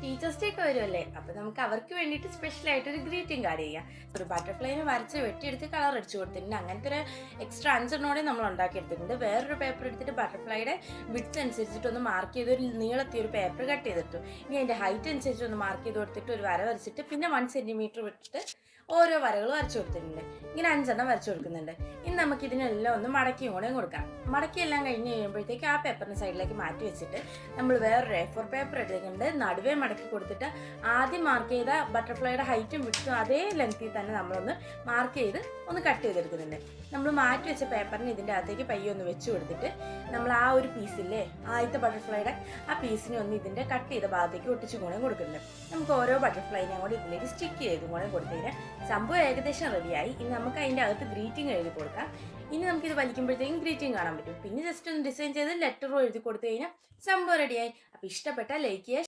Teachers day ഒക്കെ വരുമല്ലേ, അപ്പൊ നമുക്ക് അവർക്ക് വേണ്ടിയിട്ട് സ്പെഷ്യൽ ആയിട്ട് ഒരു ഗ്രീറ്റിംഗ് കാർഡ് ചെയ്യാം. ഒരു ബട്ടർഫ്ലൈനെ വരച്ച് വെട്ടിയെടുത്ത് കളർ അടിച്ചു കൊടുത്തിട്ടുണ്ട്. അങ്ങനത്തെ ഒരു എക്സ്ട്രാ 5 നമ്മൾ ഉണ്ടാക്കിയെടുത്തിട്ടുണ്ട്. വേറൊരു പേപ്പർ എടുത്തിട്ട് ബട്ടർഫ്ലൈയുടെ വിഡ്ത്ത് അനുസരിച്ചിട്ട് ഒന്ന് മാർക്ക് ചെയ്ത് ഒരു നീളത്തിയ ഒരു പേപ്പർ കട്ട് ചെയ്തിട്ടു. ഇനി അതിന്റെ ഹൈറ്റ് അനുസരിച്ച് ഒന്ന് മാർക്ക് ചെയ്ത് കൊടുത്തിട്ട് ഒരു വര വരച്ചിട്ട് പിന്നെ 1 സെന്റിമീറ്റർ വിട്ടിട്ട് ഓരോ വരകൾ വരച്ചു കൊടുത്തിട്ടുണ്ട്. ഇങ്ങനെ 5 വരച്ചു കൊടുക്കുന്നുണ്ട്. ഇനി നമുക്ക് ഇതിനെല്ലാം ഒന്ന് മടക്കിയും കൂടെ കൊടുക്കാം. മടക്കി എല്ലാം കഴിഞ്ഞ് കഴിയുമ്പോഴത്തേക്ക് ആ പേപ്പറിന് സൈഡിലേക്ക് മാറ്റി വെച്ചിട്ട് നമ്മൾ വേറൊരു A4 പേപ്പർ എടുത്തിട്ടുണ്ട്. നടുവേ മടക്കി കൊടുത്തിട്ട് ആദ്യം മാർക്ക് ചെയ്ത ബട്ടർഫ്ലൈയുടെ ഹൈറ്റും വിട്ടും അതേ ലെങ്ത്തിൽ തന്നെ നമ്മളൊന്ന് മാർക്ക് ചെയ്ത് ഒന്ന് കട്ട് ചെയ്തെടുക്കുന്നുണ്ട്. നമ്മൾ മാറ്റി വെച്ച പേപ്പറിന് ഇതിൻ്റെ അകത്തേക്ക് പയ്യെ ഒന്ന് വെച്ച് കൊടുത്തിട്ട് നമ്മൾ ആ ഒരു പീസില്ലേ, ആദ്യത്തെ ബട്ടർഫ്ലൈയുടെ ആ പീസിനെ ഒന്ന് ഇതിൻ്റെ കട്ട് ചെയ്ത ഭാഗത്തേക്ക് ഒട്ടിച്ചും കൂടെ കൊടുക്കുന്നുണ്ട്. നമുക്ക് ഓരോ ബട്ടർഫ്ലൈനെയും കൂടി ഇതിലേക്ക് സ്റ്റിക്ക് ചെയ്തും കൂടെ കൊടുത്തതിന് സംഭവം ഏകദേശം റെഡിയായി. ഇനി നമുക്ക് അതിൻ്റെ അകത്ത് ഗ്രീറ്റിംഗ് എഴുതി കൊടുക്കാം. ഇനി നമുക്കിത് വലിക്കുമ്പോഴത്തേക്കും ഗ്രീറ്റിംഗ് കാണാൻ പറ്റും. പിന്നെ ജസ്റ്റ് ഒന്ന് ഡിസൈൻ ചെയ്ത് ലെറ്ററും എഴുതി കൊടുത്തു കഴിഞ്ഞാൽ സംഭവം റെഡിയായി. അപ്പോൾ ഇഷ്ടപ്പെട്ടാൽ ലൈക്ക് ചെയ്യുക.